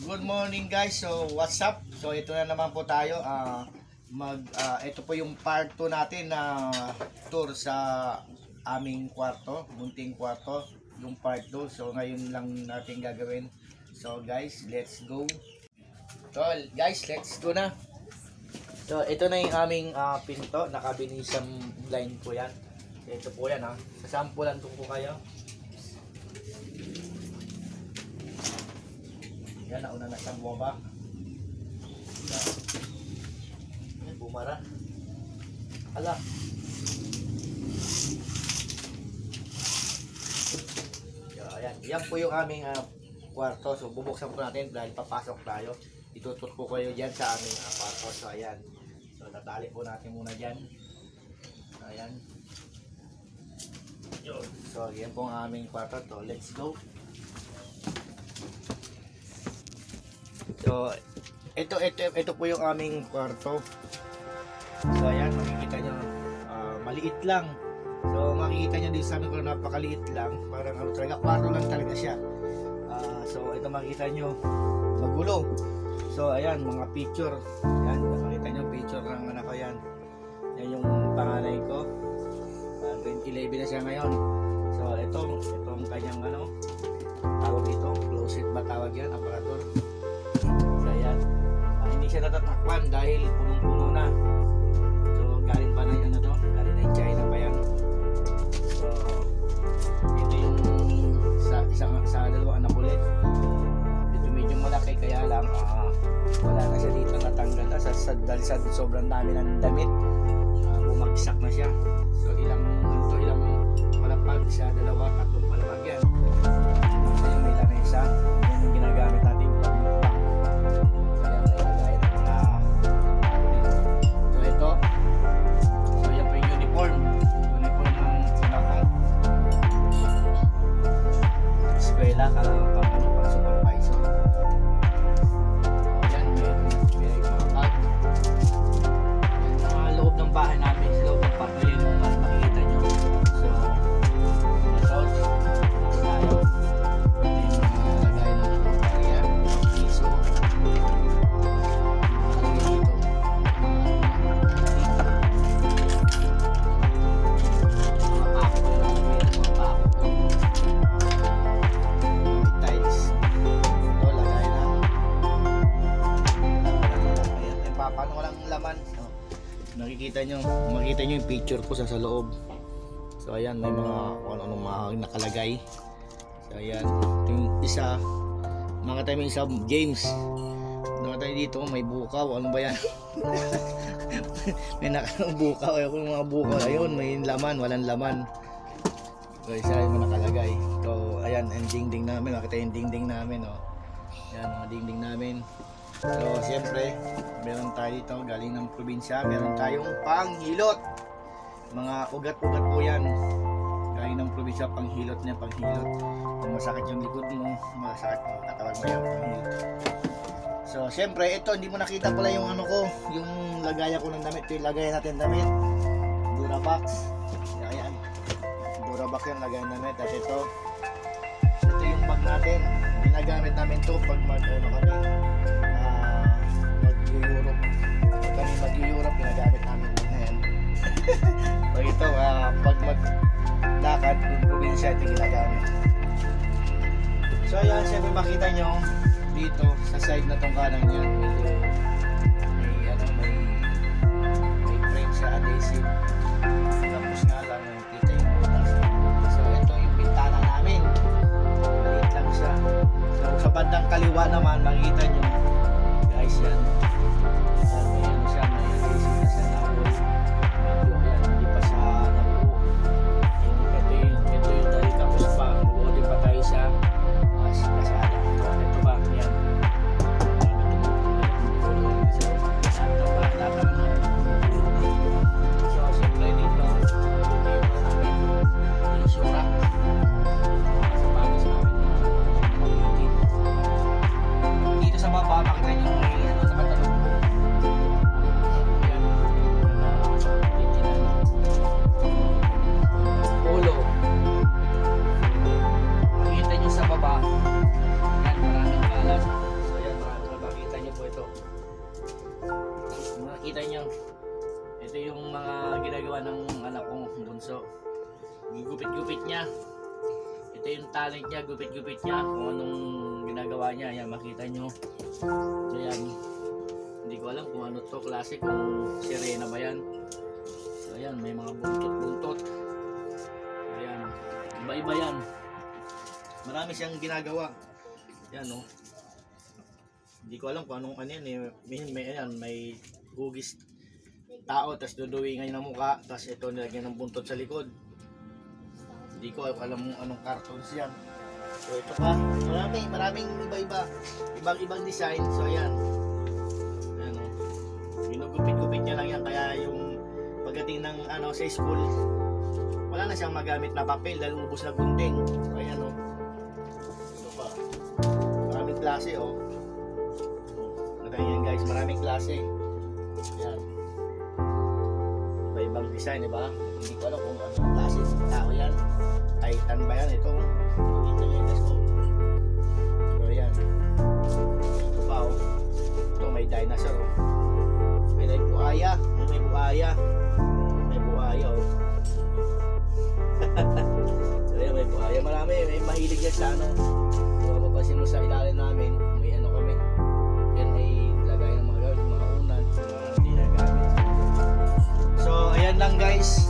Good morning guys. So what's up? So ito na naman po tayo. Ito po yung part 2 natin na tour sa aming kwarto, munting kwarto, yung part 2. So ngayon lang natin gagawin. So guys, let's go. So guys, let's go na. So ito na yung aming pinto, nakabinisang line po yan. Ito po yan ha. Sasampulan ko po kayo. Yan, nauna na siyang bumaba. Yan, bumara. Hala. Ayan. Yan po yung aming kwarto. So, bubuksan po natin dahil papasok tayo. Itutur po kayo dyan sa aming kwarto. So, ayan. So, natali po natin muna dyan. Ayan. So, yan po ang aming kwarto. So, let's go. So, ito po yung aming kwarto. So, ayan, makikita nyo, maliit lang. So, makikita nyo din sa amin ko napakaliit lang. Parang ano talaga, kwarto lang talaga siya. So, ito makikita nyo, magulo. So, ayan, mga picture. Ayan, makikita nyo picture ng anak ko yan. Yan yung panganay ko. 2011 na siya ngayon. So, itong kanyang ano, tawag dito, closet ba tawag yan, aparator. So ayan, hindi siya natatakpan dahil punong-puno na. So galing pa na yan na to, galing na China pa yan. So ito yung sa dalawang anak ulit. Ito medyo malaki kaya lang wala na siya dito, natanggal na dahil sa sobrang dami ng damit. Bumagsak na siya. So ilang palapag siya, dalawa, tatlong palapag yan. Ito yung may lamesa, yan yung ginagamit natin pag eskwela para supervisor. Ayan, may mga bag. Ayan, sa loob ng bahay namin, sa loob ng kwarto yun yung makikita nyo. So, ito tayo. Ito yung lagay ng area, piso. Makikita nyo yung picture ko sa loob. So ayan, may mga ano mga nakalagay. So ayan, yung isa, mga tayo may isa James. Mga tayo dito may bukaw, ano ba yan? May nakabukaw, ayun mga bukaw, ayun may laman, walang laman. So isa yung nakalagay. So ayan, ang dingding namin, makita yung dingding namin, oh. Ayan, mga dingding namin. So, siyempre, meron tayo dito, galing ng probinsya, meron tayong panghilot. Mga ugat-ugat po yan. Galing ng probinsya, panghilot niya, panghilot. Kung masakit yung likod mo, masakit yung katawan mo yan, panghilot. So, siyempre, ito, hindi mo nakita pala yung ano ko, yung lagayan ko ng damit. Ito yung lagayan natin damit. Durabox. Ayan. Durabox yung lagayan damit. At ito yung bag natin. Ginagamit namin to pag mag-Europe. Pag kami mag-Europe, ginagamit namin ito na yan. So ito, pag maglakad yung probinsya, ito ginagamit. So ayan, siyempre makita nyo dito sa side na tong kanan yan, may frame sa adhesive. Tapos nga lang nakita yung butas. So ito yung bintana namin, maliit lang siya. So sa bandang kaliwa naman, makikita nyo guys yan. Dito sa baba, makita nyo may ito yung mga ginagawa ng anak kong bunso. Gigupit-gupit niya. Ito yung talent niya, gupit-gupit niya. Kung anong ginagawa niya. Ayan, makita nyo. Ayan. Hindi ko alam kung ano to klase, kung sirena ba yan. So, ayan, may mga buntot-buntot. Ayan. Iba-iba yan. Marami siyang ginagawa. Ayan, oh. Hindi ko alam kung anong ano yan eh. May hugis tao, tapos duduwingan ng mukha, tapos ito nilagyan ng buntot sa likod. Hindi ko alam anong cartoons yan. So ito pa, maraming iba-iba, ibang design. So ayan, ayan o, ginugupit-gupit niya lang yan, kaya yung pagdating ng sa school, wala na siyang magamit na papel dahil ubos na gunting. So ayan o, ito pa, maraming klase o. Yan guys, maraming klase. Yan. Iba-ibang design, diba? Hindi ko alam kung anong klase ng tao yan. Titan ba yan? Ito. Ito niya guys ko. So yan. Ito pa oh. Ito may dinosaur oh. May buhaya. May buhaya. May buhaya oh. So yan, may buhaya. Marami. May mahilig yan sa ano. Kung mapapansin mo sa ilalim namin, may ano kami. Yan ay lagay ng mga gamit, mga unan, mga hindi na gamit. So, ayan lang guys.